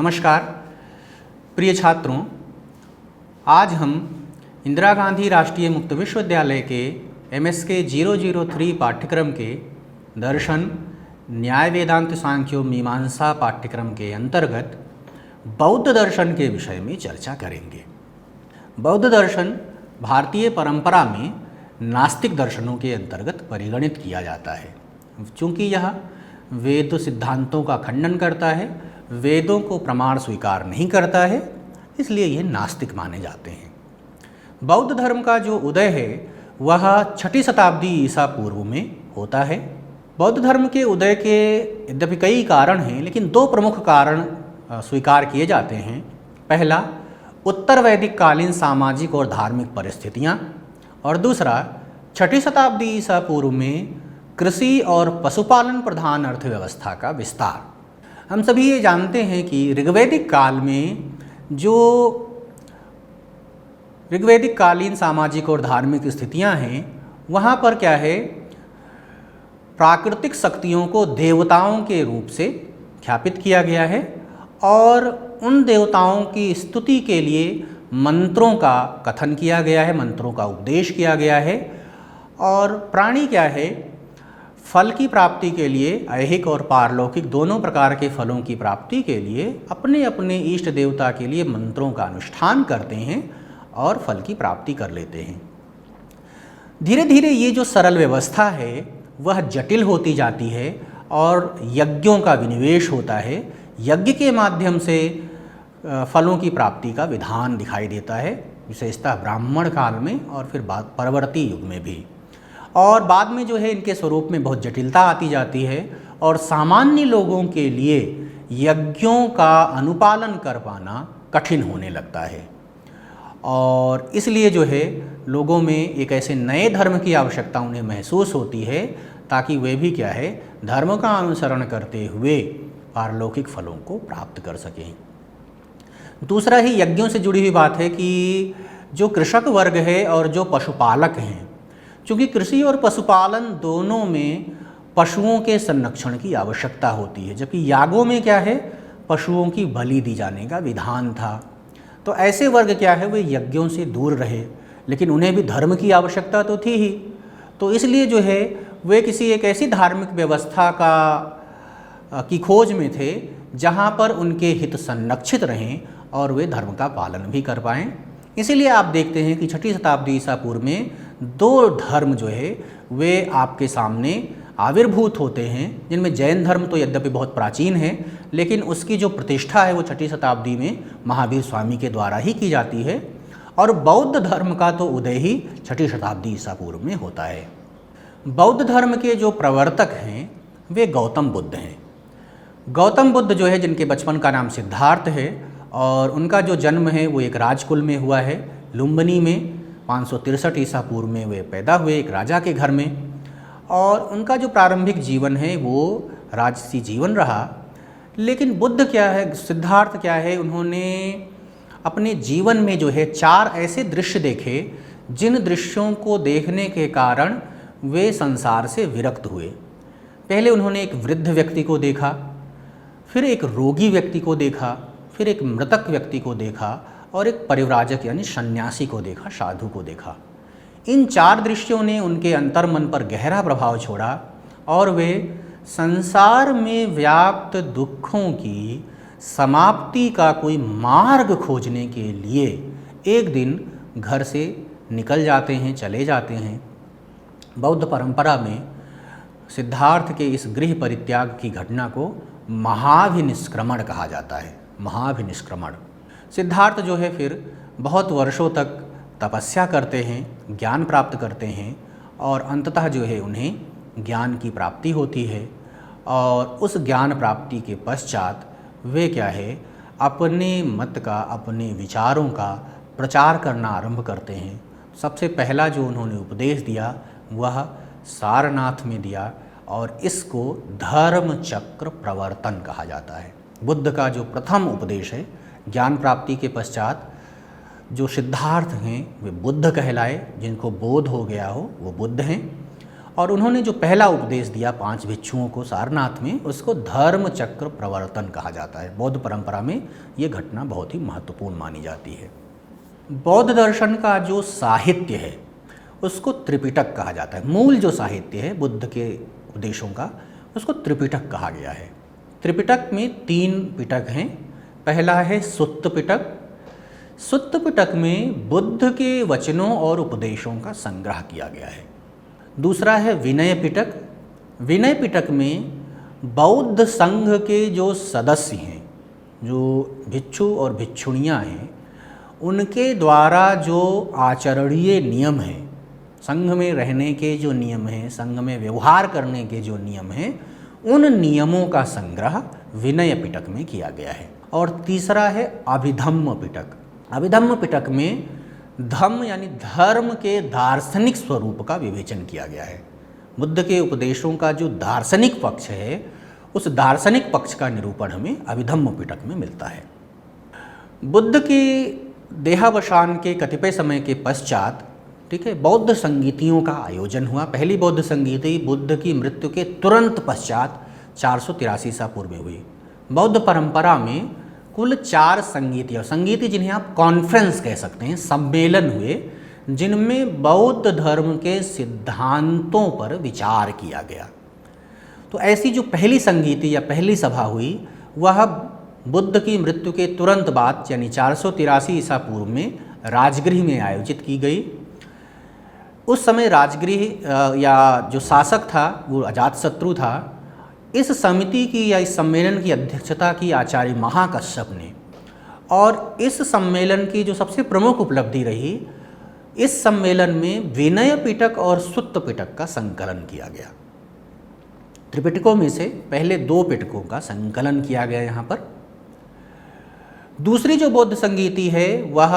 नमस्कार प्रिय छात्रों, आज हम इंदिरा गांधी राष्ट्रीय मुक्त विश्वविद्यालय के MSK 003 पाठ्यक्रम के दर्शन न्याय वेदांत सांख्यो मीमांसा पाठ्यक्रम के अंतर्गत बौद्ध दर्शन के विषय में चर्चा करेंगे। बौद्ध दर्शन भारतीय परंपरा में नास्तिक दर्शनों के अंतर्गत परिगणित किया जाता है। चूँकि यह वेद सिद्धांतों का खंडन करता है, वेदों को प्रमाण स्वीकार नहीं करता है, इसलिए ये नास्तिक माने जाते हैं। बौद्ध धर्म का जो उदय है वह 6ठी शताब्दी ईसा पूर्व में होता है। बौद्ध धर्म के उदय के यद्यपि कई कारण हैं, लेकिन दो प्रमुख कारण स्वीकार किए जाते हैं। पहला, उत्तर वैदिक कालीन सामाजिक और धार्मिक परिस्थितियाँ, और दूसरा 6ठी शताब्दी ईसा पूर्व में कृषि और पशुपालन प्रधान अर्थव्यवस्था का विस्तार। हम सभी ये जानते हैं कि ऋग्वैदिक काल में जो ऋग्वैदिक कालीन सामाजिक और धार्मिक स्थितियां हैं, वहाँ पर क्या है, प्राकृतिक शक्तियों को देवताओं के रूप से ख्यापित किया गया है और उन देवताओं की स्तुति के लिए मंत्रों का कथन किया गया है, मंत्रों का उपदेश किया गया है। और प्राणी क्या है, फल की प्राप्ति के लिए, ऐहिक और पारलौकिक दोनों प्रकार के फलों की प्राप्ति के लिए अपने अपने इष्ट देवता के लिए मंत्रों का अनुष्ठान करते हैं और फल की प्राप्ति कर लेते हैं। धीरे धीरे ये जो सरल व्यवस्था है वह जटिल होती जाती है और यज्ञों का विनिवेश होता है। यज्ञ के माध्यम से फलों की प्राप्ति का विधान दिखाई देता है, विशेषतः ब्राह्मण काल में और फिर परवर्ती युग में भी। और बाद में जो है इनके स्वरूप में बहुत जटिलता आती जाती है और सामान्य लोगों के लिए यज्ञों का अनुपालन कर पाना कठिन होने लगता है। और इसलिए जो है लोगों में एक ऐसे नए धर्म की आवश्यकता उन्हें महसूस होती है, ताकि वे भी क्या है, धर्म का अनुसरण करते हुए पारलौकिक फलों को प्राप्त कर सकें। दूसरा ही यज्ञों से जुड़ी हुई बात है कि जो कृषक वर्ग है और जो पशुपालक हैं, चूँकि कृषि और पशुपालन दोनों में पशुओं के संरक्षण की आवश्यकता होती है, जबकि यागों में क्या है, पशुओं की बलि दी जाने का विधान था। तो ऐसे वर्ग क्या है, वे यज्ञों से दूर रहे, लेकिन उन्हें भी धर्म की आवश्यकता तो थी ही। तो इसलिए जो है वे किसी एक ऐसी धार्मिक व्यवस्था की खोज में थे जहाँ पर उनके हित संरक्षित रहें और वे धर्म का पालन भी कर पाएँ। इसीलिए आप देखते हैं कि 6ठी शताब्दी ईसा पूर्व में दो धर्म जो है वे आपके सामने आविर्भूत होते हैं, जिनमें जैन धर्म तो यद्यपि बहुत प्राचीन है, लेकिन उसकी जो प्रतिष्ठा है वो 6ठी शताब्दी में महावीर स्वामी के द्वारा ही की जाती है। और बौद्ध धर्म का तो उदय ही 6ठी शताब्दी ईसा पूर्व में होता है। बौद्ध धर्म के जो प्रवर्तक हैं वे गौतम बुद्ध हैं। गौतम बुद्ध जो है, जिनके बचपन का नाम सिद्धार्थ है, और उनका जो जन्म है वो एक राजकुल में हुआ है, लुम्बिनी में। 563 ईसा पूर्व में वे पैदा हुए एक राजा के घर में, और उनका जो प्रारंभिक जीवन है वो राजसी जीवन रहा। लेकिन बुद्ध क्या है, सिद्धार्थ क्या है, उन्होंने अपने जीवन में जो है 4 ऐसे दृश्य देखे जिन दृश्यों को देखने के कारण वे संसार से विरक्त हुए। पहले उन्होंने एक वृद्ध व्यक्ति को देखा, फिर एक रोगी व्यक्ति को देखा, फिर एक मृतक व्यक्ति को देखा और एक परिव्राजक यानी सन्यासी को देखा, साधु को देखा। इन 4 दृश्यों ने उनके अंतर्मन पर गहरा प्रभाव छोड़ा और वे संसार में व्याप्त दुखों की समाप्ति का कोई मार्ग खोजने के लिए एक दिन घर से निकल जाते हैं, चले जाते हैं। बौद्ध परंपरा में सिद्धार्थ के इस गृह परित्याग की घटना को महाभिनिष्क्रमण कहा जाता है। महाभिनिष्क्रमण। सिद्धार्थ जो है फिर बहुत वर्षों तक तपस्या करते हैं, ज्ञान प्राप्त करते हैं और अंततः जो है उन्हें ज्ञान की प्राप्ति होती है। और उस ज्ञान प्राप्ति के पश्चात वे क्या है, अपने मत का, अपने विचारों का प्रचार करना आरंभ करते हैं। सबसे पहला जो उन्होंने उपदेश दिया वह सारनाथ में दिया और इसको धर्म चक्र प्रवर्तन कहा जाता है। बुद्ध का जो प्रथम उपदेश है, ज्ञान प्राप्ति के पश्चात जो सिद्धार्थ हैं वे बुद्ध कहलाए, जिनको बोध हो गया हो वो बुद्ध हैं। और उन्होंने जो पहला उपदेश दिया 5 भिक्षुओं को सारनाथ में, उसको धर्म चक्र प्रवर्तन कहा जाता है। बौद्ध परंपरा में ये घटना बहुत ही महत्वपूर्ण मानी जाती है। बौद्ध दर्शन का जो साहित्य है उसको त्रिपिटक कहा जाता है। मूल जो साहित्य है बुद्ध के उपदेशों का, उसको त्रिपिटक कहा गया है। त्रिपिटक में 3 पिटक हैं। पहला है सुत्त पिटक। सुत्त पिटक में बुद्ध के वचनों और उपदेशों का संग्रह किया गया है। दूसरा है विनय पिटक। विनय पिटक में बौद्ध संघ के जो सदस्य हैं, जो भिक्षु और भिक्षुणियाँ हैं, उनके द्वारा जो आचरणीय नियम हैं, संघ में रहने के जो नियम हैं, संघ में व्यवहार करने के जो नियम हैं, उन नियमों का संग्रह विनय पिटक में किया गया है। और तीसरा है अभिधम्म पिटक। अभिधम्म पिटक में धम्म यानी धर्म के दार्शनिक स्वरूप का विवेचन किया गया है। बुद्ध के उपदेशों का जो दार्शनिक पक्ष है, उस दार्शनिक पक्ष का निरूपण हमें अभिधम्म पिटक में मिलता है। बुद्ध के देहावसान के कतिपय समय के पश्चात, ठीक है, बौद्ध संगीतियों का आयोजन हुआ। पहली बौद्ध संगीति बुद्ध की मृत्यु के तुरंत पश्चात 483 ईसा पूर्व में हुई। बौद्ध परंपरा में कुल 4 संगीति जिन्हें आप कॉन्फ्रेंस कह सकते हैं, सम्मेलन हुए, जिनमें बौद्ध धर्म के सिद्धांतों पर विचार किया गया। तो ऐसी जो पहली संगीति या पहली सभा हुई, वह बुद्ध की मृत्यु के तुरंत बाद यानी 483 ईसा पूर्व में राजगृह में आयोजित की गई। उस समय राजगृह या जो शासक था वो अजातशत्रु था। इस समिति की या इस सम्मेलन की अध्यक्षता की आचार्य महाकश्यप ने, और इस सम्मेलन की जो सबसे प्रमुख उपलब्धि रही, इस सम्मेलन में विनय पिटक और सुत्त पिटक का संकलन किया गया। त्रिपिटकों में से पहले 2 पिटकों का संकलन किया गया यहाँ पर। दूसरी जो बौद्ध संगीति है वह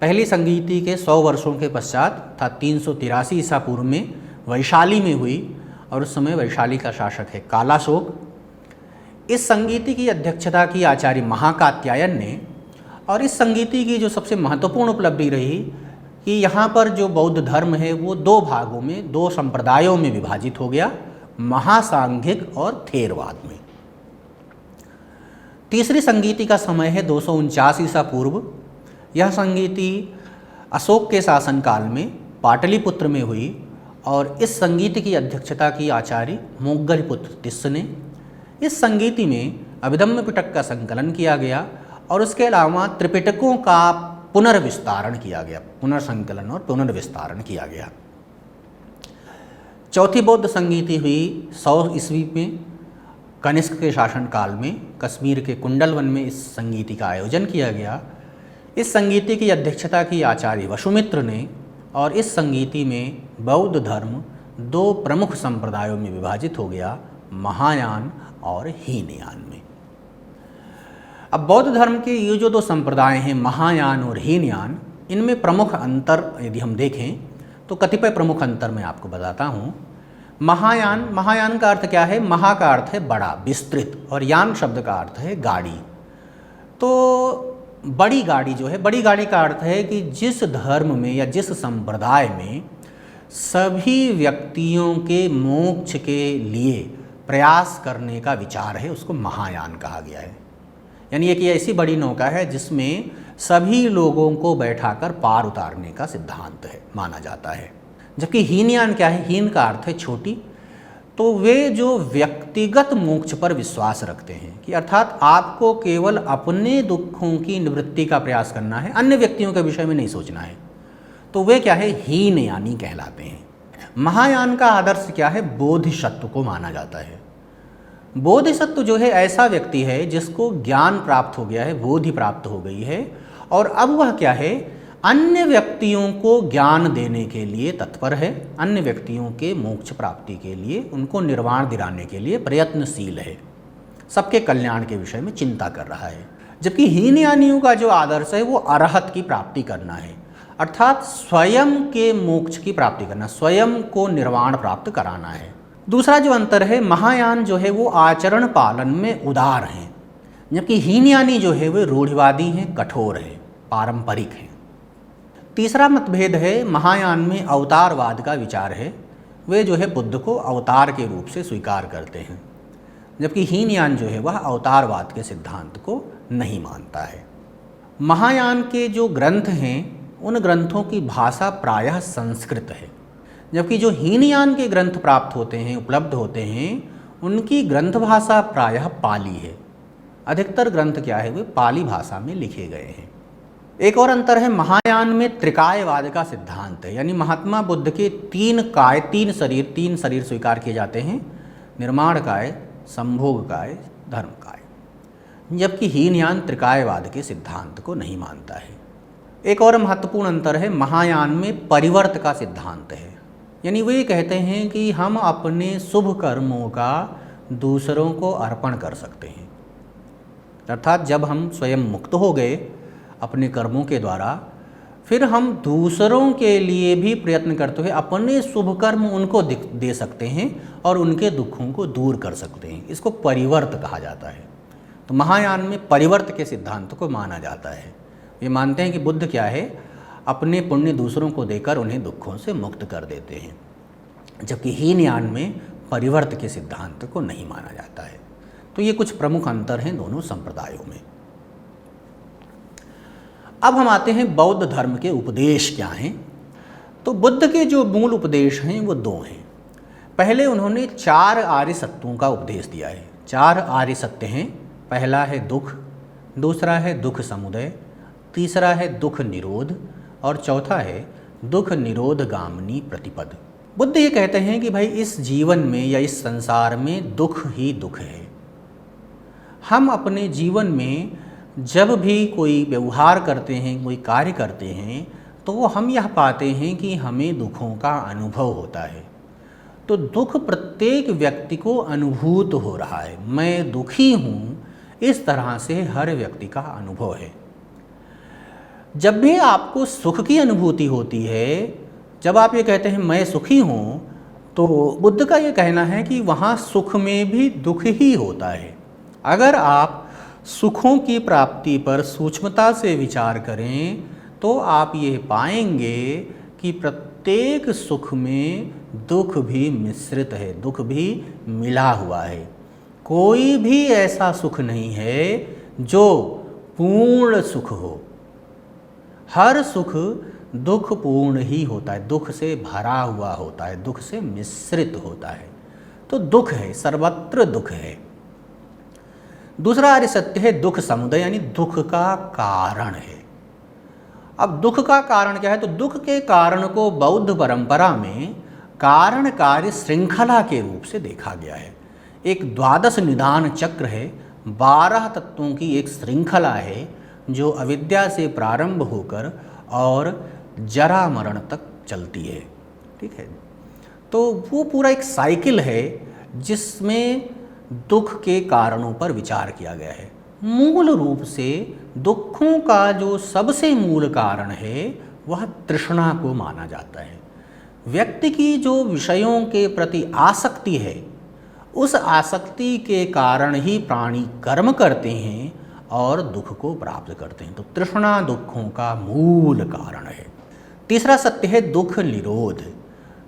पहली संगीति के 100 वर्षों के पश्चात था 383 ईसा पूर्व में वैशाली में हुई, और उस समय वैशाली का शासक है कालाशोक। इस संगीति की अध्यक्षता की आचार्य महाकात्यायन ने, और इस संगीति की जो सबसे महत्वपूर्ण उपलब्धि रही कि यहाँ पर जो बौद्ध धर्म है वो 2 भागों में, 2 संप्रदायों में विभाजित हो गया, महासांघिक और थेरवाद में। तीसरी संगीति का समय है 249 ईसा पूर्व। यह संगीति अशोक के शासनकाल में पाटलिपुत्र में हुई, और इस संगीति की अध्यक्षता की आचार्य मोग्गलपुत्र तिस्स ने। इस संगीति में अभिधम्म पिटक का संकलन किया गया, और उसके अलावा त्रिपिटकों का पुनर्विस्तारण किया गया, पुनर्संकलन और पुनर्विस्तारण किया गया। चौथी बौद्ध संगीति हुई 100 ईस्वी में कनिष्क के शासनकाल में। कश्मीर के कुंडलवन में इस संगीति का आयोजन किया गया। इस संगीति की अध्यक्षता की आचार्य वसुमित्र ने, और इस संगीति में बौद्ध धर्म 2 प्रमुख संप्रदायों में विभाजित हो गया, महायान और हीनयान में। अब बौद्ध धर्म के ये जो 2 संप्रदाय हैं, महायान और हीनयान, इनमें प्रमुख अंतर यदि हम देखें तो कतिपय प्रमुख अंतर मैं आपको बताता हूँ। महायान का अर्थ क्या है? महा का अर्थ है बड़ा, विस्तृत, और यान शब्द का अर्थ है गाड़ी। तो बड़ी गाड़ी जो है, बड़ी गाड़ी का अर्थ है कि जिस धर्म में या जिस संप्रदाय में सभी व्यक्तियों के मोक्ष के लिए प्रयास करने का विचार है, उसको महायान कहा गया है। यानी एक ऐसी बड़ी नौका है जिसमें सभी लोगों को बैठाकर पार उतारने का सिद्धांत है, माना जाता है। जबकि हीनयान क्या है? हीन का अर्थ है छोटी। तो वे जो व्यक्तिगत मोक्ष पर विश्वास रखते हैं कि अर्थात आपको केवल अपने दुखों की निवृत्ति का प्रयास करना है, अन्य व्यक्तियों के विषय में नहीं सोचना है, तो वे क्या है? हीनयानी कहलाते हैं। महायान का आदर्श क्या है? बोधिसत्व को माना जाता है। बोधिसत्व जो है ऐसा व्यक्ति है जिसको ज्ञान प्राप्त हो गया है, बोधि प्राप्त हो गई है, और अब वह क्या है? अन्य व्यक्तियों को ज्ञान देने के लिए तत्पर है, अन्य व्यक्तियों के मोक्ष प्राप्ति के लिए, उनको निर्वाण दिलाने के लिए प्रयत्नशील है, सबके कल्याण के विषय में चिंता कर रहा है। जबकि हीनयानियों का जो आदर्श है वो अरहत की प्राप्ति करना है, अर्थात स्वयं के मोक्ष की प्राप्ति करना, स्वयं को निर्वाण प्राप्त कराना है। दूसरा जो अंतर है, महायान जो है वो आचरण पालन में उदार हैं, जबकि हीनयानी जो है वे रूढ़िवादी हैं, कठोर हैं, पारंपरिक हैं। तीसरा मतभेद है, महायान में अवतारवाद का विचार है, वे जो है बुद्ध को अवतार के रूप से स्वीकार करते हैं, जबकि हीनयान जो है वह अवतारवाद के सिद्धांत को नहीं मानता है। महायान के जो ग्रंथ हैं उन ग्रंथों की भाषा प्रायः संस्कृत है, जबकि जो हीनयान के ग्रंथ प्राप्त होते हैं, उपलब्ध होते हैं, उनकी ग्रंथ भाषा प्रायः पाली है। अधिकतर ग्रंथ क्या है, वे पाली भाषा में लिखे गए हैं। एक और अंतर है, महायान में त्रिकायवाद का सिद्धांत है, यानी महात्मा बुद्ध के तीन शरीर स्वीकार किए जाते हैं, निर्माण काय, संभोग काय, धर्म काय, जबकि हीनयान त्रिकायवाद के सिद्धांत को नहीं मानता है। एक और महत्वपूर्ण अंतर है, महायान में परिवर्त का सिद्धांत है, यानी वे कहते हैं कि हम अपने शुभ कर्मों का दूसरों को अर्पण कर सकते हैं, अर्थात जब हम स्वयं मुक्त हो गए अपने कर्मों के द्वारा, फिर हम दूसरों के लिए भी प्रयत्न करते हुए अपने शुभ कर्म उनको दे सकते हैं और उनके दुखों को दूर कर सकते हैं। इसको परिवर्त कहा जाता है। तो महायान में परिवर्त के सिद्धांत को माना जाता है। ये मानते हैं कि बुद्ध क्या है, अपने पुण्य दूसरों को देकर उन्हें दुखों से मुक्त कर देते हैं, जबकि हीनयान में परिवर्त के सिद्धांत को नहीं माना जाता है। तो ये कुछ प्रमुख अंतर हैं दोनों संप्रदायों में। अब हम आते हैं बौद्ध धर्म के उपदेश क्या हैं। तो बुद्ध के जो मूल उपदेश हैं वो दो हैं। पहले उन्होंने 4 आर्य सत्यों का उपदेश दिया है। 4 आर्य सत्य हैं। पहला है दुख, दूसरा है दुख समुदय, तीसरा है दुख निरोध और चौथा है दुख निरोध गामिनी प्रतिपद। बुद्ध ये कहते हैं कि भाई इस जीवन में या इस संसार में दुख ही दुख है। हम अपने जीवन में जब भी कोई व्यवहार करते हैं, कोई कार्य करते हैं, तो हम यह पाते हैं कि हमें दुखों का अनुभव होता है। तो दुख प्रत्येक व्यक्ति को अनुभूत हो रहा है। मैं दुखी हूँ, इस तरह से हर व्यक्ति का अनुभव है। जब भी आपको सुख की अनुभूति होती है, जब आप ये कहते हैं मैं सुखी हूँ, तो बुद्ध का ये कहना है कि वहाँ सुख में भी दुख ही होता है। अगर आप सुखों की प्राप्ति पर सूक्ष्मता से विचार करें तो आप ये पाएंगे कि प्रत्येक सुख में दुख भी मिश्रित है, दुख भी मिला हुआ है। कोई भी ऐसा सुख नहीं है जो पूर्ण सुख हो। हर सुख दुख पूर्ण ही होता है, दुख से भरा हुआ होता है, दुख से मिश्रित होता है। तो दुख है, सर्वत्र दुख है। दूसरा आर्य सत्य है दुख समुदय, यानी दुख का कारण है। अब दुख का कारण क्या है, तो दुख के कारण को बौद्ध परंपरा में कारण कार्य श्रृंखला के रूप से देखा गया है। एक 12 निदान चक्र है, 12 तत्वों की एक श्रृंखला है जो अविद्या से प्रारंभ होकर और जरा मरण तक चलती है। ठीक है, तो वो पूरा एक साइकिल है जिसमें दुख के कारणों पर विचार किया गया है। मूल रूप से दुखों का जो सबसे मूल कारण है वह तृष्णा को माना जाता है। व्यक्ति की जो विषयों के प्रति आसक्ति है, उस आसक्ति के कारण ही प्राणी कर्म करते हैं और दुख को प्राप्त करते हैं। तो तृष्णा दुखों का मूल कारण है। तीसरा सत्य है दुख निरोध।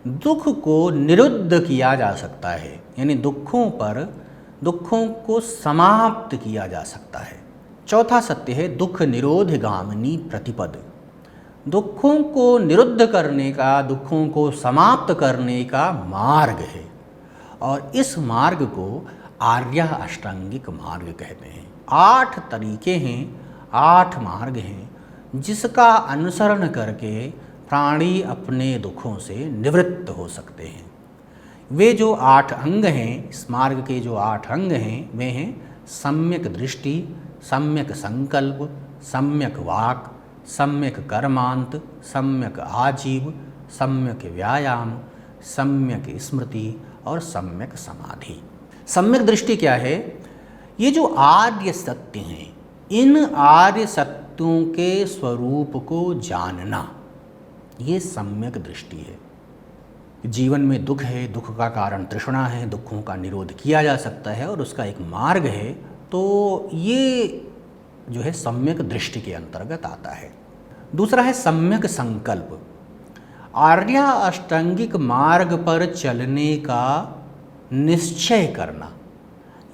दुख को निरुद्ध किया जा सकता है, यानी दुखों को समाप्त किया जा सकता है। चौथा सत्य है दुख निरोध गामिनी प्रतिपद। दुखों को निरुद्ध करने का, दुखों को समाप्त करने का मार्ग है, और इस मार्ग को आर्य अष्टांगिक मार्ग कहते हैं। 8 तरीके हैं, 8 मार्ग हैं जिसका अनुसरण करके प्राणी अपने दुखों से निवृत्त हो सकते हैं। वे जो 8 अंग हैं, इस मार्ग के जो 8 अंग हैं, वे हैं सम्यक दृष्टि, सम्यक संकल्प, सम्यक वाक, सम्यक कर्मांत, सम्यक आजीव, सम्यक व्यायाम, सम्यक स्मृति और सम्यक समाधि। सम्यक दृष्टि क्या है? ये जो आर्य सत्य हैं, इन आर्य सत्यों के स्वरूप को जानना, ये सम्यक दृष्टि है। जीवन में दुख है, दुख का कारण तृष्णा है, दुखों का निरोध किया जा सकता है और उसका एक मार्ग है। तो ये जो है सम्यक दृष्टि के अंतर्गत आता है। दूसरा है सम्यक संकल्प। आर्या अष्टांगिक मार्ग पर चलने का निश्चय करना,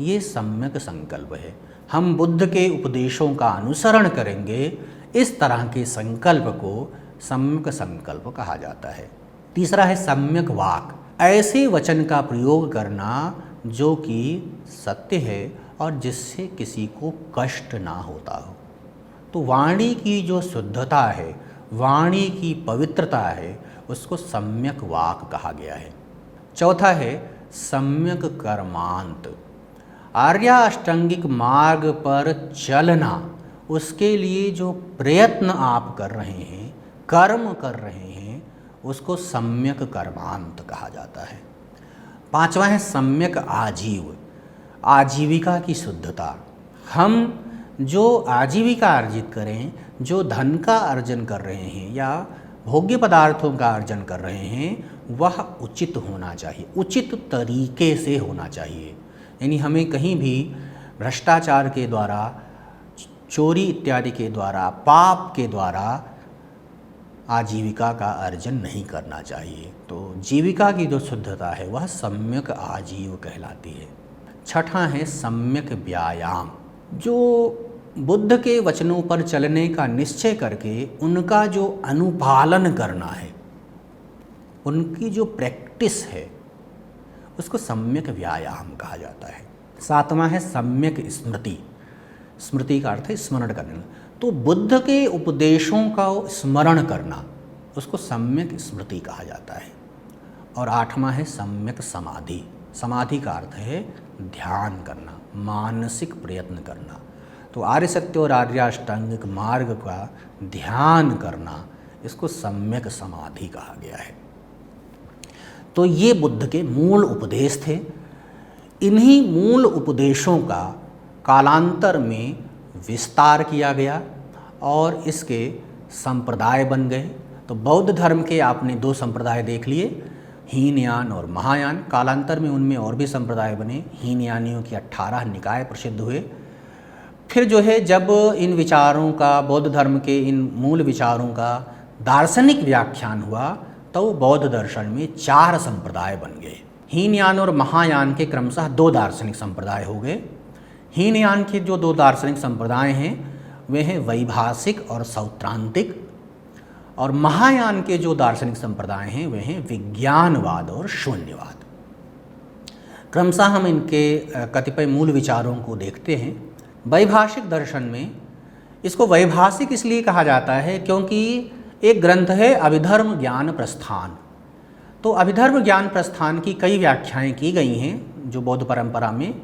ये सम्यक संकल्प है। हम बुद्ध के उपदेशों का अनुसरण करेंगे, इस तरह के संकल्प को सम्यक संकल्प कहा जाता है। तीसरा है सम्यक वाक, ऐसे वचन का प्रयोग करना जो कि सत्य है और जिससे किसी को कष्ट ना होता हो। तो वाणी की जो शुद्धता है, वाणी की पवित्रता है, उसको सम्यक वाक कहा गया है। चौथा है सम्यक कर्मांत, आर्या अष्टांगिक मार्ग पर चलना, उसके लिए जो प्रयत्न आप कर रहे हैं, कर्म कर रहे हैं, उसको सम्यक कर्मांत कहा जाता है। पांचवा है सम्यक आजीव, आजीविका की शुद्धता। हम जो आजीविका अर्जित करें, जो धन का अर्जन कर रहे हैं या भोग्य पदार्थों का अर्जन कर रहे हैं, वह उचित होना चाहिए, उचित तरीके से होना चाहिए। यानी हमें कहीं भी भ्रष्टाचार के द्वारा, चोरी इत्यादि के द्वारा, पाप के द्वारा आजीविका का अर्जन नहीं करना चाहिए। तो जीविका की जो शुद्धता है वह सम्यक आजीव कहलाती है। छठा है सम्यक व्यायाम, जो बुद्ध के वचनों पर चलने का निश्चय करके उनका जो अनुपालन करना है, उनकी जो प्रैक्टिस है, उसको सम्यक व्यायाम कहा जाता है। सातवां है सम्यक स्मृति, स्मृति का अर्थ है स्मरण करना। तो बुद्ध के उपदेशों का स्मरण करना, उसको सम्यक स्मृति कहा जाता है। और आठवां है सम्यक समाधि, समाधि का अर्थ है ध्यान करना, मानसिक प्रयत्न करना। तो आर्य सत्य और आर्याष्टांगिक मार्ग का ध्यान करना, इसको सम्यक समाधि कहा गया है। तो ये बुद्ध के मूल उपदेश थे। इन्हीं मूल उपदेशों का कालांतर में विस्तार किया गया और इसके संप्रदाय बन गए। तो बौद्ध धर्म के आपने 2 संप्रदाय देख लिए, हीनयान और महायान। कालांतर में उनमें और भी संप्रदाय बने, हीनयानियों की 18 निकाय प्रसिद्ध हुए। फिर जो है जब इन विचारों का, बौद्ध धर्म के इन मूल विचारों का दार्शनिक व्याख्यान हुआ, तो बौद्ध दर्शन में 4 संप्रदाय बन गए। हीनयान और महायान के क्रमशः 2 दार्शनिक संप्रदाय हो गए। हीनयान के जो 2 दार्शनिक संप्रदाय हैं वे हैं वैभाषिक और सौत्रांतिक, और महायान के जो दार्शनिक संप्रदाय हैं वे हैं विज्ञानवाद और शून्यवाद। क्रमशः हम इनके कतिपय मूल विचारों को देखते हैं। वैभाषिक दर्शन में इसको वैभाषिक इसलिए कहा जाता है क्योंकि एक ग्रंथ है अभिधर्म ज्ञान प्रस्थान। तो अभिधर्म ज्ञान प्रस्थान की कई व्याख्याएं की गई हैं, जो बौद्ध परंपरा में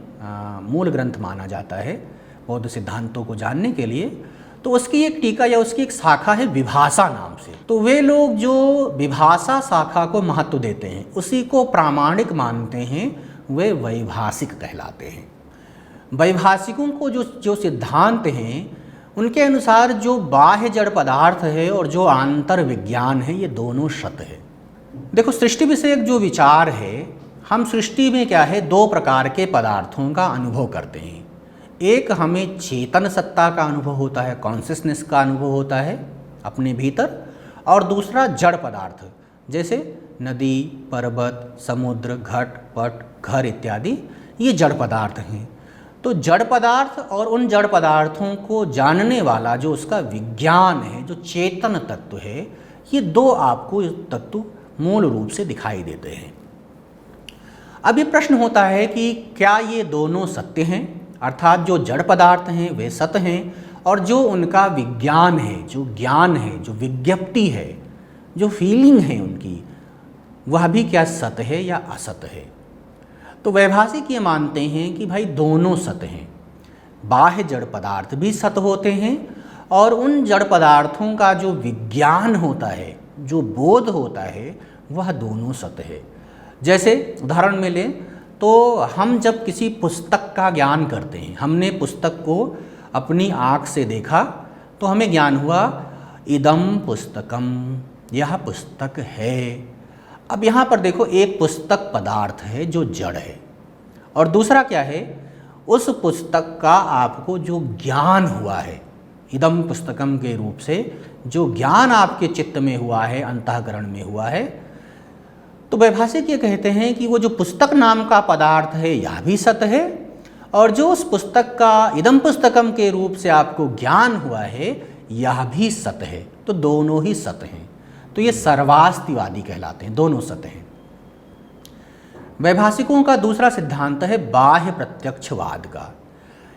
मूल ग्रंथ माना जाता है बौद्ध सिद्धांतों को जानने के लिए। तो उसकी एक टीका या उसकी एक शाखा है विभाषा नाम से। तो वे लोग जो विभाषा शाखा को महत्व देते हैं, उसी को प्रामाणिक मानते हैं, वे वैभाषिक कहलाते हैं। वैभाषिकों को जो सिद्धांत हैं, उनके अनुसार जो बाह्य जड़ पदार्थ है और जो आंतर विज्ञान है, ये दोनों सत्य है। देखो, सृष्टि विषयक जो विचार है, हम सृष्टि में क्या है 2 प्रकार के पदार्थों का अनुभव करते हैं। एक हमें चेतन सत्ता का अनुभव होता है, कॉन्शियसनेस का अनुभव होता है अपने भीतर, और दूसरा जड़ पदार्थ, जैसे नदी, पर्वत, समुद्र, घट, पट, घर इत्यादि, ये जड़ पदार्थ हैं। तो जड़ पदार्थ और उन जड़ पदार्थों को जानने वाला जो उसका विज्ञान है, जो चेतन तत्व है, ये 2 आपको तत्व मूल रूप से दिखाई देते हैं। अब ये प्रश्न होता है कि क्या ये दोनों सत्य हैं, अर्थात जो जड़ पदार्थ हैं वे सत्य हैं, और जो उनका विज्ञान है, जो ज्ञान है, जो विज्ञप्ति है, जो फीलिंग है उनकी, वह भी क्या सत्य है या असत्य है। तो वैभाषिक ये मानते हैं कि भाई दोनों सत्य हैं, बाह्य जड़ पदार्थ भी सत्य होते हैं, और उन जड़ पदार्थों का जो विज्ञान होता है, जो बोध होता है, वह दोनों सत्य है। जैसे उदाहरण में लें तो हम जब किसी पुस्तक का ज्ञान करते हैं, हमने पुस्तक को अपनी आँख से देखा तो हमें ज्ञान हुआ, इदम पुस्तकम, यह पुस्तक है। अब यहाँ पर देखो, एक पुस्तक पदार्थ है जो जड़ है, और दूसरा क्या है, उस पुस्तक का आपको जो ज्ञान हुआ है, इदम पुस्तकम के रूप से जो ज्ञान आपके चित्त में हुआ है, अंतःकरण में हुआ है, तो वैभाषिक ये कहते हैं कि वो जो पुस्तक नाम का पदार्थ है यह भी सत है, और जो उस पुस्तक का इदम पुस्तकम के रूप से आपको ज्ञान हुआ है यह भी सत है। तो दोनों ही सत हैं। तो ये सर्वास्तिवादी कहलाते हैं, दोनों सत हैं। वैभाषिकों का दूसरा सिद्धांत है बाह्य प्रत्यक्षवाद का,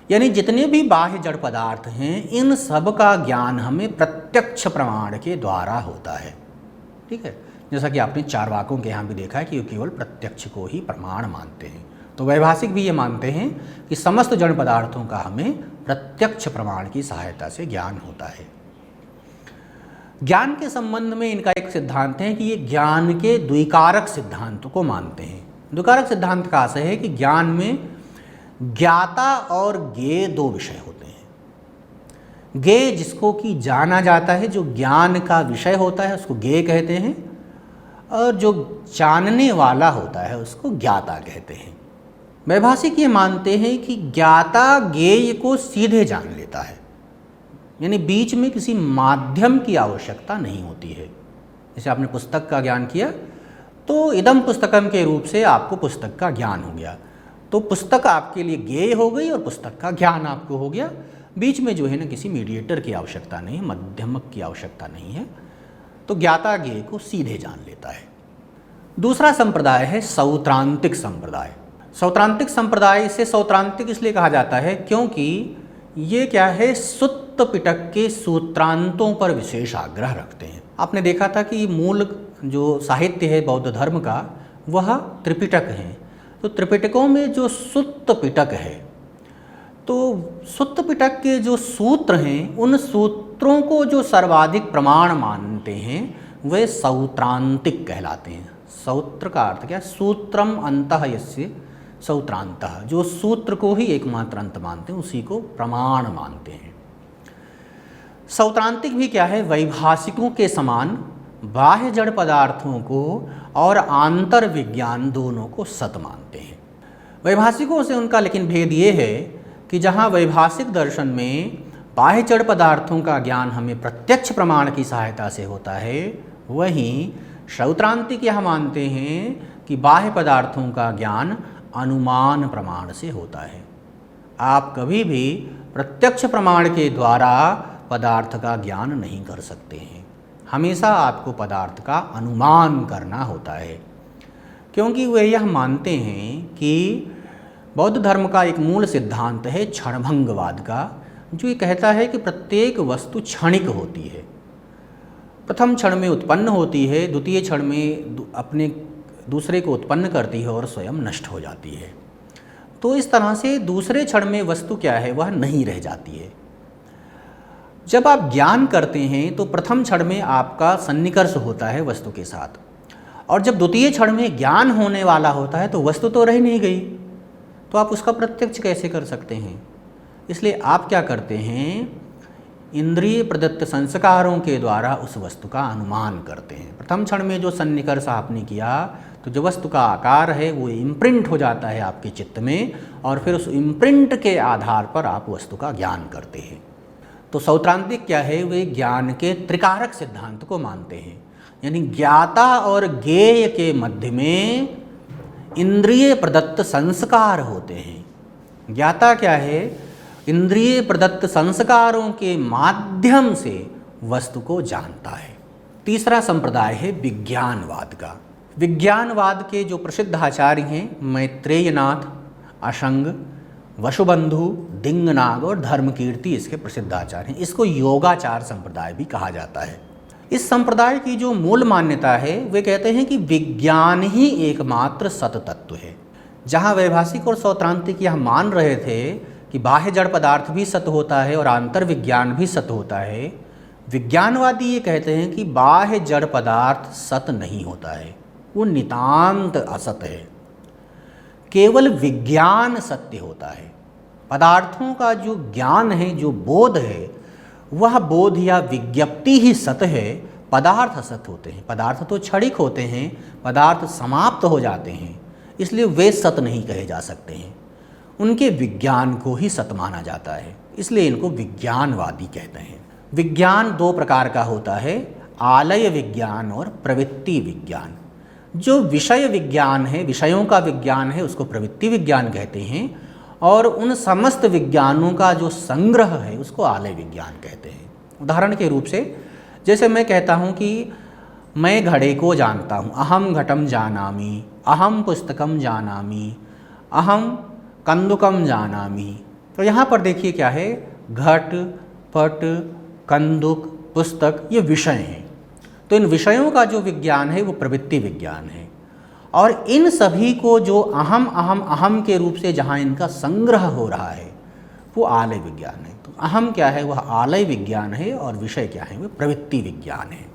यानी जितने भी बाह्य जड़ पदार्थ हैं इन सब का ज्ञान हमें प्रत्यक्ष प्रमाण के द्वारा होता है। ठीक है, जैसा कि आपने चार्वाकों के यहाँ भी देखा है कि वो केवल प्रत्यक्ष को ही प्रमाण मानते हैं। तो वैभाषिक भी ये मानते हैं कि समस्त जड़ पदार्थों का हमें प्रत्यक्ष प्रमाण की सहायता से ज्ञान होता है। ज्ञान के संबंध में इनका एक सिद्धांत है कि ये ज्ञान के द्विकारक सिद्धांत को मानते हैं। द्विकारक सिद्धांत का आशय है कि ज्ञान में ज्ञाता और ज्ञेय दो विषय होते हैं। ज्ञेय जिसको कि जाना जाता है, जो ज्ञान का विषय होता है उसको ज्ञेय कहते हैं, और जो जानने वाला होता है उसको ज्ञाता कहते हैं। वैभाषिक ये मानते हैं कि ज्ञाता ज्ञेय को सीधे जान लेता है, यानी बीच में किसी माध्यम की आवश्यकता नहीं होती है। जैसे आपने पुस्तक का ज्ञान किया तो इदम पुस्तकम के रूप से आपको पुस्तक का ज्ञान हो गया, तो पुस्तक आपके लिए ज्ञेय हो गई और पुस्तक का ज्ञान आपको हो गया। बीच में जो है ना किसी मीडिएटर की आवश्यकता नहीं है, मध्यमक की आवश्यकता नहीं है। तो ज्ञाता ज्ञेय को सीधे जान लेता है। दूसरा संप्रदाय है सौत्रांतिक संप्रदाय। सौत्रांतिक संप्रदाय से सौत्रांतिक इसलिए कहा जाता है क्योंकि ये क्या है, सुत्त पिटक के सूत्रांतों पर विशेष आग्रह रखते हैं। आपने देखा था कि मूल जो साहित्य है बौद्ध धर्म का वह त्रिपिटक है। तो त्रिपिटकों में जो सुत्त पिटक है, तो सुत्त पिटक के जो सूत्र हैं उन सूत्रों को जो सर्वाधिक प्रमाण मानते हैं वे सौत्रांतिक कहलाते हैं। सौत्र का अर्थ क्या, सूत्रम अंतः यस्य सौत्रांतः, जो सूत्र को ही एकमात्र अंत मानते हैं उसी को प्रमाण मानते हैं। सौत्रांतिक भी क्या है, वैभाषिकों के समान बाह्य जड़ पदार्थों को और आंतर विज्ञान दोनों को सत मानते हैं। वैभाषिकों से उनका लेकिन भेद ये है कि जहाँ वैभाषिक दर्शन में बाह्य जड़ पदार्थों का ज्ञान हमें प्रत्यक्ष प्रमाण की सहायता से होता है, वहीं सौत्रांतिक यह मानते हैं कि बाह्य पदार्थों का ज्ञान अनुमान प्रमाण से होता है। आप कभी भी प्रत्यक्ष प्रमाण के द्वारा पदार्थ का ज्ञान नहीं कर सकते हैं, हमेशा आपको पदार्थ का अनुमान करना होता है। क्योंकि वे यह मानते हैं कि बौद्ध धर्म का एक मूल सिद्धांत है क्षणभंगवाद का, जो ये कहता है कि प्रत्येक वस्तु क्षणिक होती है। प्रथम क्षण में उत्पन्न होती है, द्वितीय क्षण में अपने दूसरे को उत्पन्न करती है और स्वयं नष्ट हो जाती है। तो इस तरह से दूसरे क्षण में वस्तु क्या है, वह नहीं रह जाती है। जब आप ज्ञान करते हैं तो प्रथम क्षण में आपका सन्निकर्ष होता है वस्तु के साथ, और जब द्वितीय क्षण में ज्ञान होने वाला होता है तो वस्तु तो रह नहीं गई, तो आप उसका प्रत्यक्ष कैसे कर सकते हैं। इसलिए आप क्या करते हैं, इंद्रिय प्रदत्त संस्कारों के द्वारा उस वस्तु का अनुमान करते हैं। प्रथम क्षण में जो सन्निकर्ष आपने किया तो जो वस्तु का आकार है वो इम्प्रिंट हो जाता है आपके चित्त में, और फिर उस इम्प्रिंट के आधार पर आप वस्तु का ज्ञान करते हैं। तो सौत्रांतिक क्या है, वे ज्ञान के त्रिकारक सिद्धांत को मानते हैं, यानी ज्ञाता और ज्ञेय के मध्य में इंद्रिय प्रदत्त संस्कार होते हैं। ज्ञाता क्या है, इंद्रिय प्रदत्त संस्कारों के माध्यम से वस्तु को जानता है। तीसरा संप्रदाय है विज्ञानवाद का। विज्ञानवाद के जो प्रसिद्ध आचार्य हैं मैत्रेयनाथ, अशंग, वसुबंधु, दिंगनाग और धर्मकीर्ति इसके प्रसिद्ध आचार्य हैं। इसको योगाचार संप्रदाय भी कहा जाता है। इस संप्रदाय की जो मूल मान्यता है वे कहते हैं कि विज्ञान ही एकमात्र सत तत्व है। जहाँ वैभाषिक और सौत्रांतिक यह मान रहे थे कि बाह्य जड़ पदार्थ भी सत होता है और आंतर विज्ञान भी सत होता है, विज्ञानवादी ये कहते हैं कि बाह्य जड़ पदार्थ सत नहीं होता है, वो नितांत असत है। केवल विज्ञान सत्य होता है। पदार्थों का जो ज्ञान है, जो बोध है, वह बोध या विज्ञप्ति ही सत है, पदार्थ असत होते हैं। पदार्थ तो क्षणिक होते हैं, पदार्थ समाप्त हो जाते हैं, इसलिए वे सत नहीं कहे जा सकते हैं। उनके विज्ञान को ही सत माना जाता है। इसलिए इनको विज्ञानवादी कहते हैं। विज्ञान दो प्रकार का होता है, आलय विज्ञान और प्रवृत्ति विज्ञान। जो विषय विज्ञान है, विषयों का विज्ञान है, उसको प्रवृत्ति विज्ञान कहते हैं, और उन समस्त विज्ञानों का जो संग्रह है उसको आलय विज्ञान कहते हैं। उदाहरण के रूप से जैसे मैं कहता हूँ कि मैं घड़े को जानता हूँ, अहम घटम जानामि, अहम पुस्तकम जानामि, अहम कंदुकम जानामि। तो यहाँ पर देखिए क्या है, घट, पट, कंदुक, पुस्तक ये विषय हैं। तो इन विषयों का जो विज्ञान है वो प्रवृत्ति विज्ञान है, और इन सभी को जो अहम अहम अहम के रूप से जहाँ इनका संग्रह हो रहा है वो आलय विज्ञान है। तो अहम क्या है, वह आलय विज्ञान है, और विषय क्या है, वह प्रवृत्ति विज्ञान है।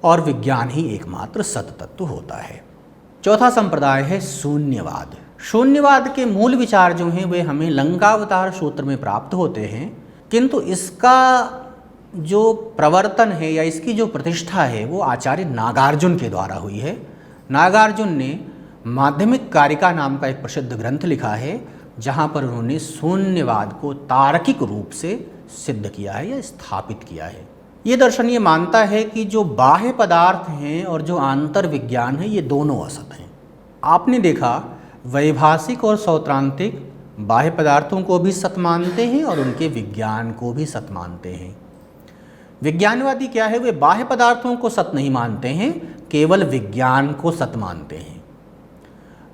और विज्ञान ही एकमात्र सत तत्व होता है। चौथा संप्रदाय है शून्यवाद। शून्यवाद के मूल विचार जो हैं वे हमें लंकावतार सूत्र में प्राप्त होते हैं, किंतु इसका जो प्रवर्तन है या इसकी जो प्रतिष्ठा है वो आचार्य नागार्जुन के द्वारा हुई है। नागार्जुन ने माध्यमिक कारिका नाम का एक प्रसिद्ध ग्रंथ लिखा है, जहाँ पर उन्होंने शून्यवाद को तार्किक रूप से सिद्ध किया है या स्थापित किया है। ये दर्शन ये मानता है कि जो बाह्य पदार्थ हैं और जो आंतर विज्ञान है ये दोनों असत हैं। आपने देखा वैभाषिक और सौत्रांतिक बाह्य पदार्थों को भी सत मानते हैं और उनके विज्ञान को भी सत मानते हैं। विज्ञानवादी क्या है, वे बाह्य पदार्थों को सत नहीं मानते हैं, केवल विज्ञान को सत मानते हैं।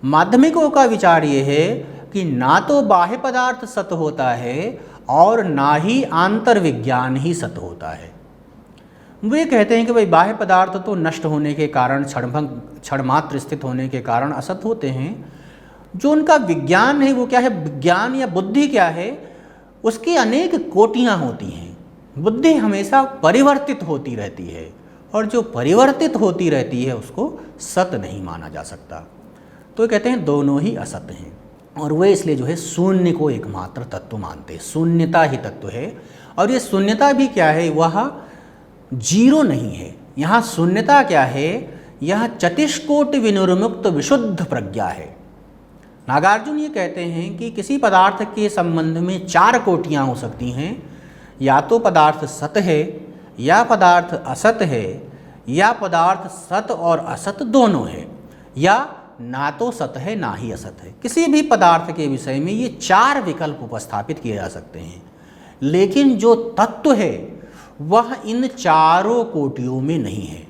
माध्यमिकों का विचार ये है कि ना तो बाह्य पदार्थ सत होता है और ना ही आंतर विज्ञान ही सत होता है। वे कहते हैं कि भाई बाह्य पदार्थ तो नष्ट होने के कारण, क्षणमात्र स्थित होने के कारण असत होते हैं। जो उनका विज्ञान है वो क्या है, विज्ञान या बुद्धि क्या है, उसकी अनेक कोटियाँ होती हैं। बुद्धि हमेशा परिवर्तित होती रहती है, और जो परिवर्तित होती रहती है उसको सत नहीं माना जा सकता। तो कहते हैं दोनों ही असत हैं, और वे इसलिए जो है शून्य को एकमात्र तत्व मानते हैं। शून्यता ही तत्व है, और ये शून्यता भी क्या है, वह जीरो नहीं है। यहाँ शून्यता क्या है, यह चतुष्कोटि विनिर्मुक्त विशुद्ध प्रज्ञा है। नागार्जुन ये कहते हैं कि किसी पदार्थ के संबंध में चार कोटियाँ हो सकती हैं, या तो पदार्थ सत है, या पदार्थ असत है, या पदार्थ सत और असत दोनों है, या ना तो सत है ना ही असत है। किसी भी पदार्थ के विषय में ये चार विकल्प उपस्थापित किए जा सकते हैं, लेकिन जो तत्व है वह इन चारों कोटियों में नहीं है।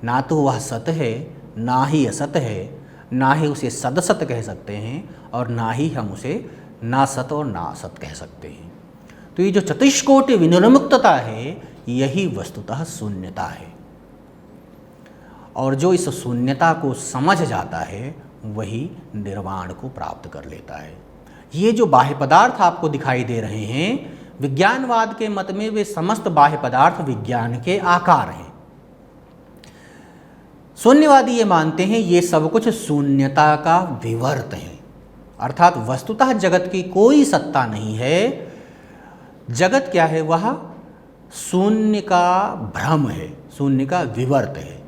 ना तो वह सत है, ना ही असत है, ना ही उसे सदसत कह सकते हैं, और ना ही हम उसे ना सत और ना असत कह सकते हैं। तो ये जो चतुष्कोटि विनिर्मुक्तता है यही वस्तुतः शून्यता है, और जो इस शून्यता को समझ जाता है वही निर्वाण को प्राप्त कर लेता है। ये जो बाह्य पदार्थ आपको दिखाई दे रहे हैं, विज्ञानवाद के मत में वे समस्त बाह्य पदार्थ विज्ञान के आकार हैं। शून्यवादी ये मानते हैं ये सब कुछ शून्यता का विवर्त है, अर्थात वस्तुतः जगत की कोई सत्ता नहीं है। जगत क्या है, वह शून्य का भ्रम है, शून्य का विवर्त है।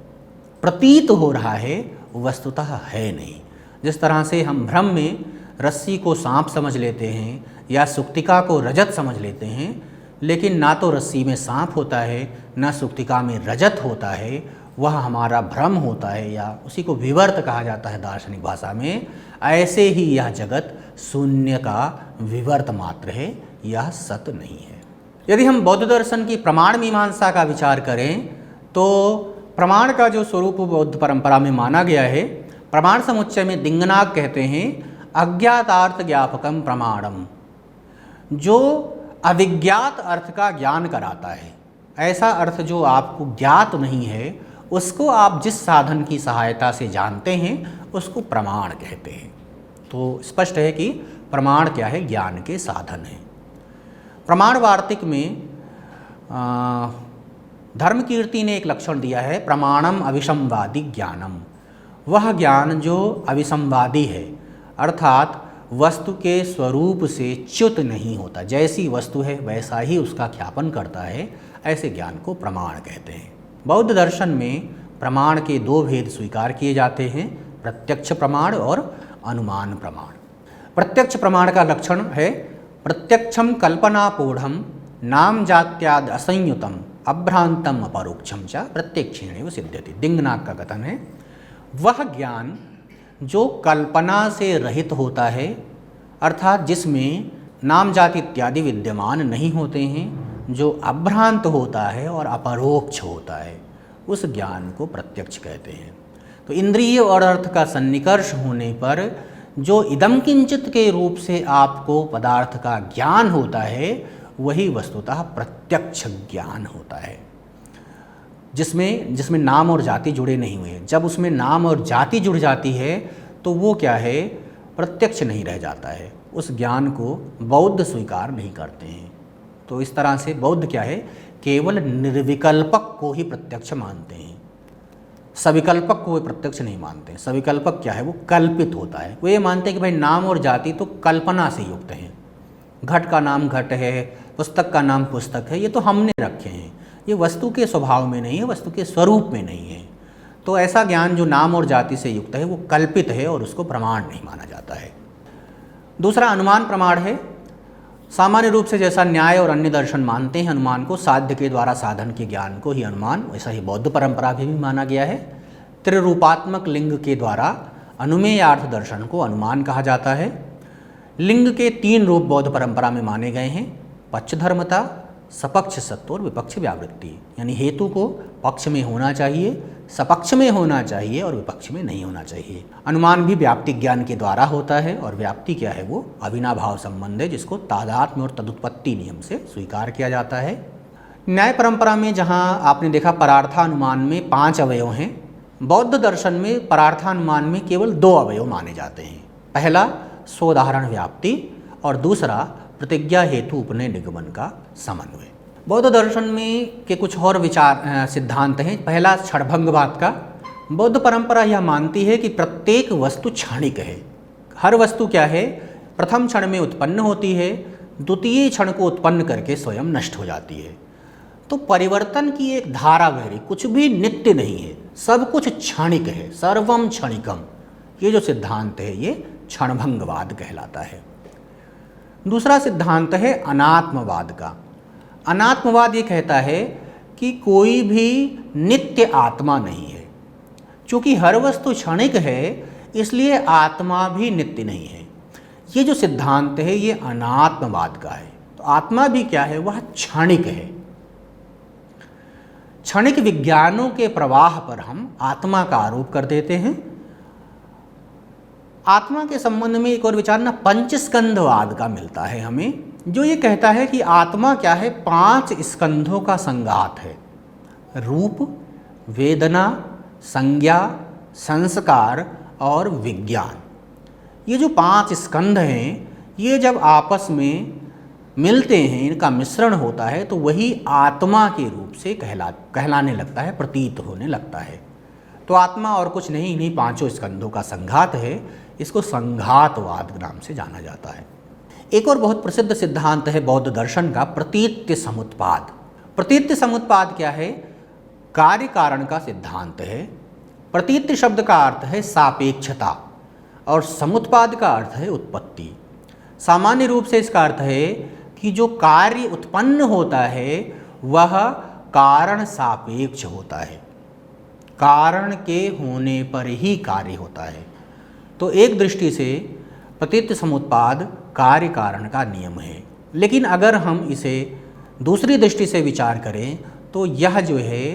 प्रतीत हो रहा है, वस्तुतः है नहीं। जिस तरह से हम भ्रम में रस्सी को सांप समझ लेते हैं या सुक्तिका को रजत समझ लेते हैं, लेकिन ना तो रस्सी में सांप होता है ना सुक्तिका में रजत होता है, वह हमारा भ्रम होता है, या उसी को विवर्त कहा जाता है दार्शनिक भाषा में। ऐसे ही यह जगत शून्य का विवर्त मात्र है, यह सत नहीं है। यदि हम बौद्ध दर्शन की प्रमाण मीमांसा का विचार करें तो प्रमाण का जो स्वरूप बौद्ध परंपरा में माना गया है, प्रमाण समुच्चय में दिंगनाग कहते हैं अज्ञातार्थ ज्ञापकम प्रमाणम, जो अविज्ञात अर्थ का ज्ञान कराता है। ऐसा अर्थ जो आपको ज्ञात नहीं है उसको आप जिस साधन की सहायता से जानते हैं उसको प्रमाण कहते हैं। तो स्पष्ट है कि प्रमाण क्या है, ज्ञान के साधन है। प्रमाण वार्तिक में धर्मकीर्ति ने एक लक्षण दिया है, प्रमाणम अविसंवादी ज्ञानम। वह ज्ञान जो अविसंवादी है, अर्थात वस्तु के स्वरूप से च्युत नहीं होता, जैसी वस्तु है वैसा ही उसका ख्यापन करता है, ऐसे ज्ञान को प्रमाण कहते हैं। बौद्ध दर्शन में प्रमाण के दो भेद स्वीकार किए जाते हैं, प्रत्यक्ष प्रमाण और अनुमान प्रमाण। प्रत्यक्ष प्रमाण का लक्षण है प्रत्यक्षम कल्पनापूढ़ नाम जात्याद असंयुतम अभ्रांतम अपरोक्षम च प्रत्यक्षेण सिद्ध्यति। दिंगनाग का कथन है, वह ज्ञान जो कल्पना से रहित होता है, अर्थात जिसमें नाम जाति इत्यादि विद्यमान नहीं होते हैं, जो अभ्रांत होता है और अपरोक्ष होता है, उस ज्ञान को प्रत्यक्ष कहते हैं। तो इंद्रिय और अर्थ का सन्निकर्ष होने पर जो इदम किंचित के रूप से आपको पदार्थ का ज्ञान होता है, वही वस्तुतः प्रत्यक्ष ज्ञान होता है, जिसमें नाम और जाति जुड़े नहीं हुए। जब उसमें नाम और जाति जुड़ जाती है तो वो क्या है, प्रत्यक्ष नहीं रह जाता है। उस ज्ञान को बौद्ध स्वीकार नहीं करते हैं। तो इस तरह से बौद्ध क्या है, केवल निर्विकल्पक को ही प्रत्यक्ष मानते हैं, सविकल्पक को वे प्रत्यक्ष नहीं मानते। सविकल्पक क्या है, वो कल्पित होता है। वो ये मानते हैं कि भाई नाम और जाति तो कल्पना से युक्त हैं, घट का नाम घट है, पुस्तक का नाम पुस्तक है, ये तो हमने रखे हैं, ये वस्तु के स्वभाव में नहीं है, वस्तु के स्वरूप में नहीं है। तो ऐसा ज्ञान जो नाम और जाति से युक्त है वो कल्पित है और उसको प्रमाण नहीं माना जाता है। दूसरा अनुमान प्रमाण है। सामान्य रूप से जैसा न्याय और अन्य दर्शन मानते हैं अनुमान को साध्य के द्वारा साधन के ज्ञान को ही अनुमान, वैसा ही बौद्ध परंपरा भी माना गया है। त्रिरूपात्मक लिंग के द्वारा अनुमेयार्थ दर्शन को अनुमान कहा जाता है। लिंग के 3 रूप बौद्ध परंपरा में माने गए हैं, पक्षधर्मता, सपक्ष सत्व और विपक्ष व्यावृत्ति। यानी हेतु को पक्ष में होना चाहिए, सपक्ष में होना चाहिए और विपक्ष में नहीं होना चाहिए। अनुमान भी व्याप्ति ज्ञान के द्वारा होता है, और व्याप्ति क्या है, वो अविनाभाव संबंध है, जिसको तादात्म्य और तदुत्पत्ति नियम से स्वीकार किया जाता है। न्याय परंपरा में जहाँ आपने देखा परार्थानुमान में 5 अवयव हैं, बौद्ध दर्शन में परार्थानुमान में केवल 2 अवयव माने जाते हैं। पहला सोदाहरण व्याप्ति और दूसरा प्रतिज्ञा हेतु उपनय निगमन का समन्वय। बौद्ध दर्शन में के कुछ और विचार सिद्धांत हैं। पहला क्षणभंगवाद का। बौद्ध परंपरा यह मानती है कि प्रत्येक वस्तु क्षणिक है। हर वस्तु क्या है, प्रथम क्षण में उत्पन्न होती है, द्वितीय क्षण को उत्पन्न करके स्वयं नष्ट हो जाती है। तो परिवर्तन की एक धारा बह, कुछ भी नित्य नहीं है, सब कुछ क्षणिक है, सर्वम क्षणिकम। ये जो सिद्धांत है ये क्षणभंगवाद कहलाता है। दूसरा सिद्धांत है अनात्मवाद का। अनात्मवाद ये कहता है कि कोई भी नित्य आत्मा नहीं है। चूँकि हर वस्तु क्षणिक है इसलिए आत्मा भी नित्य नहीं है। ये जो सिद्धांत है ये अनात्मवाद का है। तो आत्मा भी क्या है, वह क्षणिक है। क्षणिक विज्ञानों के प्रवाह पर हम आत्मा का आरोप कर देते हैं। आत्मा के संबंध में एक और विचार ना पंचस्कंधवाद का मिलता है हमें, जो ये कहता है कि आत्मा क्या है, 5 स्कंधों का संघात है। रूप, वेदना, संज्ञा, संस्कार और विज्ञान। ये जो 5 स्कंध हैं, ये जब आपस में मिलते हैं, इनका मिश्रण होता है तो वही आत्मा के रूप से कहलाने लगता है, प्रतीत होने लगता है। तो आत्मा और कुछ नहीं, इन्हीं 5 स्कंधों का संघात है। इसको संघातवाद नाम से जाना जाता है। एक और बहुत प्रसिद्ध सिद्धांत है बौद्ध दर्शन का, प्रतीत्य समुत्पाद। प्रतीत्य समुत्पाद क्या है, कार्य कारण का सिद्धांत है। प्रतीत्य शब्द का अर्थ है सापेक्षता और समुत्पाद का अर्थ है उत्पत्ति। सामान्य रूप से इसका अर्थ है कि जो कार्य उत्पन्न होता है वह कारण सापेक्ष होता है, कारण के होने पर ही कार्य होता है। तो एक दृष्टि से प्रतीत्य समुत्पाद कार्य कारण का नियम है। लेकिन अगर हम इसे दूसरी दृष्टि से विचार करें तो यह जो है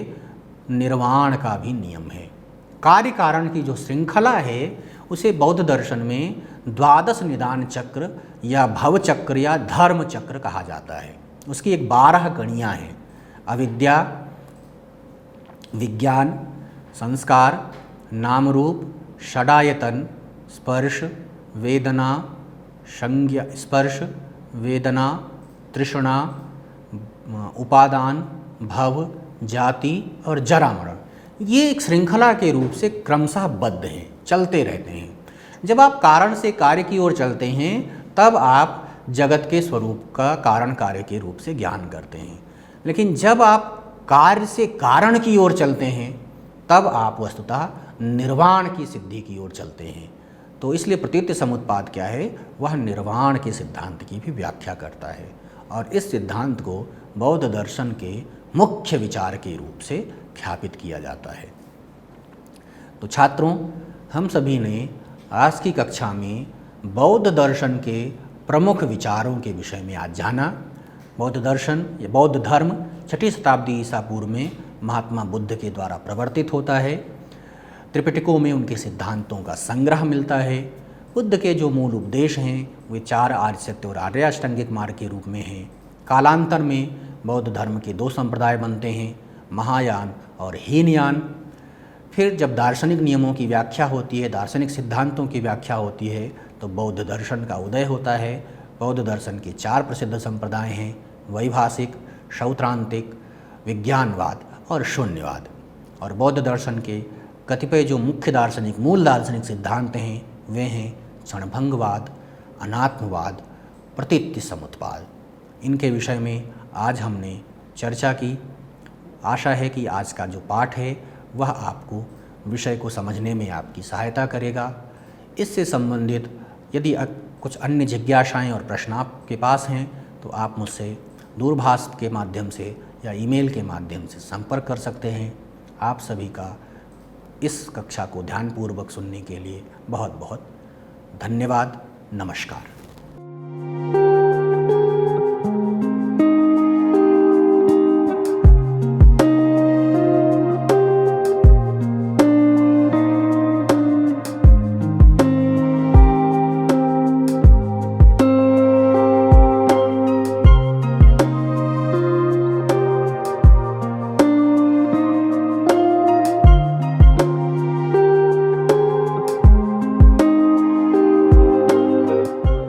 निर्वाण का भी नियम है। कार्य कारण की जो श्रृंखला है उसे बौद्ध दर्शन में 12 निदान चक्र या भव चक्र या धर्म चक्र कहा जाता है। उसकी एक 12 कड़ियाँ हैं, अविद्या, विज्ञान, संस्कार, नाम रूप, षडायतन, स्पर्श, वेदना, संज्ञा, स्पर्श, वेदना, तृष्णा, उपादान, भव, जाति और जरा मरण। ये एक श्रृंखला के रूप से क्रमशः बद्ध हैं, चलते रहते हैं। जब आप कारण से कार्य की ओर चलते हैं तब आप जगत के स्वरूप का कारण कार्य के रूप से ज्ञान करते हैं। लेकिन जब आप कार्य से कारण की ओर चलते हैं तब आप वस्तुतः निर्वाण की सिद्धि की ओर चलते हैं। तो इसलिए प्रतीत्य समुत्पाद क्या है, वह निर्वाण के सिद्धांत की भी व्याख्या करता है और इस सिद्धांत को बौद्ध दर्शन के मुख्य विचार के रूप से ख्यापित किया जाता है। तो छात्रों, हम सभी ने आज की कक्षा में बौद्ध दर्शन के प्रमुख विचारों के विषय में आज जाना। बौद्ध दर्शन या बौद्ध धर्म 6ठी शताब्दी ईसा पूर्व में महात्मा बुद्ध के द्वारा प्रवर्तित होता है। त्रिपिटकों में उनके सिद्धांतों का संग्रह मिलता है। बुद्ध के जो मूल उपदेश हैं वे 4 आर्य सत्य और आर्य अष्टांगिक मार्ग के रूप में हैं। कालांतर में बौद्ध धर्म के 2 संप्रदाय बनते हैं, महायान और हीनयान। फिर जब दार्शनिक नियमों की व्याख्या होती है, दार्शनिक सिद्धांतों की व्याख्या होती है, तो बौद्ध दर्शन का उदय होता है। बौद्ध दर्शन के 4 प्रसिद्ध संप्रदाय हैं, वैभाषिक, शौत्रांतिक, विज्ञानवाद और शून्यवाद। और बौद्ध दर्शन के कतिपय जो मुख्य दार्शनिक, मूल दार्शनिक सिद्धांत हैं वे हैं क्षणभंगवाद, अनात्मवाद, प्रतीत्य समुत्पाद। इनके विषय में आज हमने चर्चा की। आशा है कि आज का जो पाठ है वह आपको विषय को समझने में आपकी सहायता करेगा। इससे संबंधित यदि कुछ अन्य जिज्ञासाएं और प्रश्न आपके पास हैं तो आप मुझसे दूरभाष के माध्यम से या ईमेल के माध्यम से संपर्क कर सकते हैं। आप सभी का इस कक्षा को ध्यानपूर्वक सुनने के लिए बहुत बहुत धन्यवाद। नमस्कार।